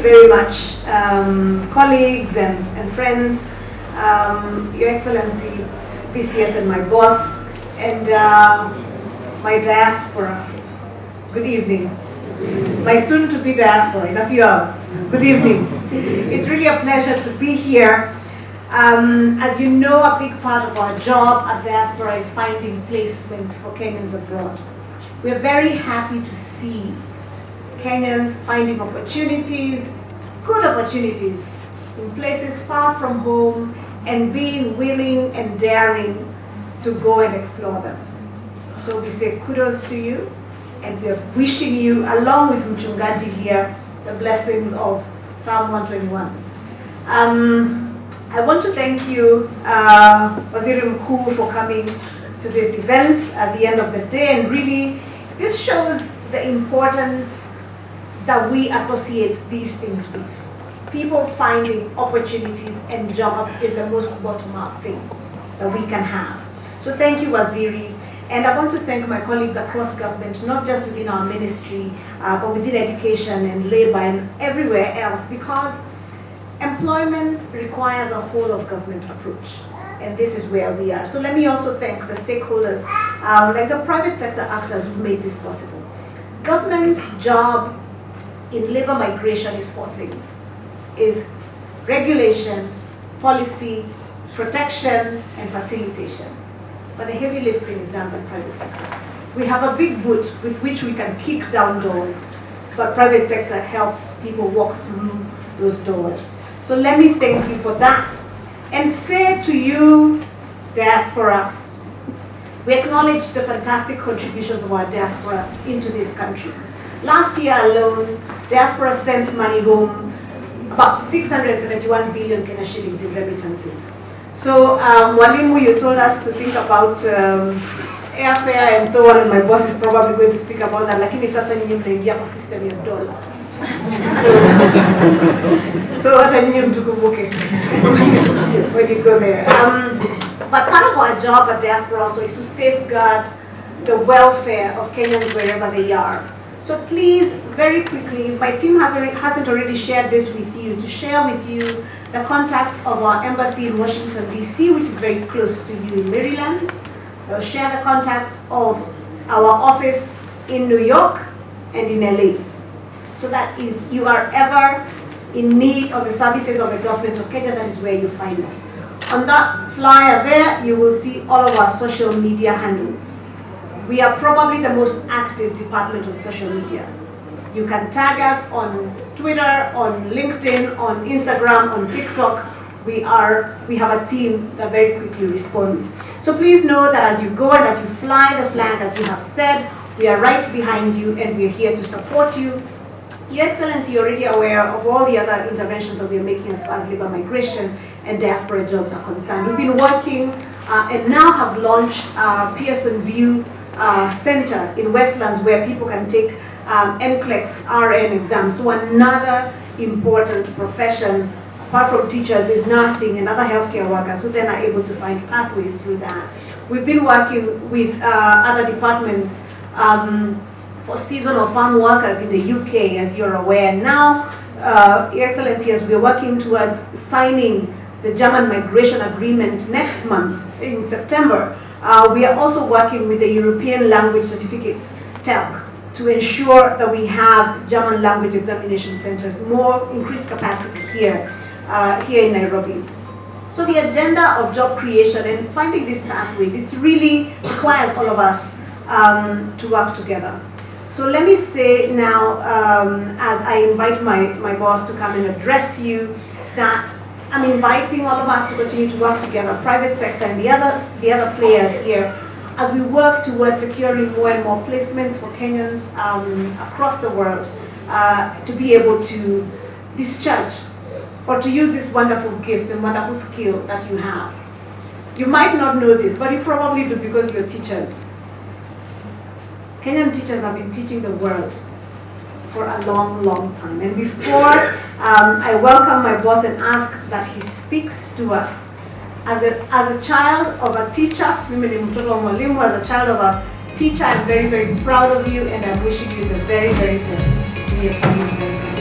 very much, colleagues and friends, Your Excellency, PCS and my boss, and my diaspora. Good evening. My soon-to-be diaspora in a few hours. Good evening. It's really a pleasure to be here. As you know, a big part of our job at Diaspora is finding placements for Kenyans abroad. We're very happy to see Kenyans finding opportunities, good opportunities, in places far from home and being willing and daring to go and explore them. So we say kudos to you, and we are wishing you, along with Mchungaji here, the blessings of Psalm 121. I want to thank you, Waziri Mkuu, for coming to this event at the end of the day, and really, this shows the importance that we associate these things with. People finding opportunities and jobs is the most bottom-up thing that we can have. So thank you, Waziri. And I want to thank my colleagues across government, not just within our ministry, but within education and labor and everywhere else, because employment requires a whole of government approach. And this is where we are. So let me also thank the stakeholders, like the private sector actors who've made this possible. Government's job in labor migration is four things. Is regulation, policy, protection, and facilitation. But the heavy lifting is done by private sector. We have a big boot with which we can kick down doors, but private sector helps people walk through those doors. So let me thank you for that, and say to you, Diaspora, we acknowledge the fantastic contributions of our diaspora into this country. Last year alone, Diaspora sent money home, about 671 billion Kenya shillings in remittances. So, Walimu, you told us to think about airfare and so on, and my boss is probably going to speak about that. Lakini sasa nyinyi mnaingia kwa system ya dollar. So hata nyinyi mtukumbuke when you go there. But part of our job at Diaspora also is to safeguard the welfare of Kenyans wherever they are. So please, very quickly, my team hasn't already shared this with you, to share with you the contacts of our embassy in Washington, DC, which is very close to you in Maryland. We'll share the contacts of our office in New York and in LA, so that if you are ever in need of the services of the government of Kenya, that is where you find us. On that flyer there, you will see all of our social media handles. We are probably the most active department of social media. You can tag us on Twitter, on LinkedIn, on Instagram, on TikTok. We have a team that very quickly responds. So please know that as you go and as you fly the flag, as you have said, we are right behind you and we're here to support you. Your Excellency, you're already aware of all the other interventions that we are making as far as labor migration and diaspora jobs are concerned. We've been working and now have launched Pearson View Center in Westlands, where people can take 𝐓𝐄𝐄𝐍 RN exams. So another important profession, apart from teachers, is nursing and other healthcare workers who then are able to find pathways through that. We've been working with other departments for seasonal farm workers in the UK, as you're aware. Now, Your Excellency, as we're working towards signing the German migration agreement next month in September, we are also working with the European language certificates, 𝐓𝐿C, to ensure that we have German language examination centers, more increased capacity here in Nairobi. So the agenda of job creation and finding these pathways, it really requires all of us to work together. So let me say now, as I invite my boss to come and address you, that I'm inviting all of us to continue to work together, private sector and the other players here, as we work towards securing more and more placements for Kenyans across the world to be able to discharge or to use this wonderful gift and wonderful skill that you have. You might not know this, but you probably do because you're teachers. Kenyan teachers have been teaching the world for a long, long time. And before I welcome my boss and ask that he speaks to us, as a child of a teacher, as a child of a teacher, I'm very, very proud of you, and I'm wishing you the very, very best in your time.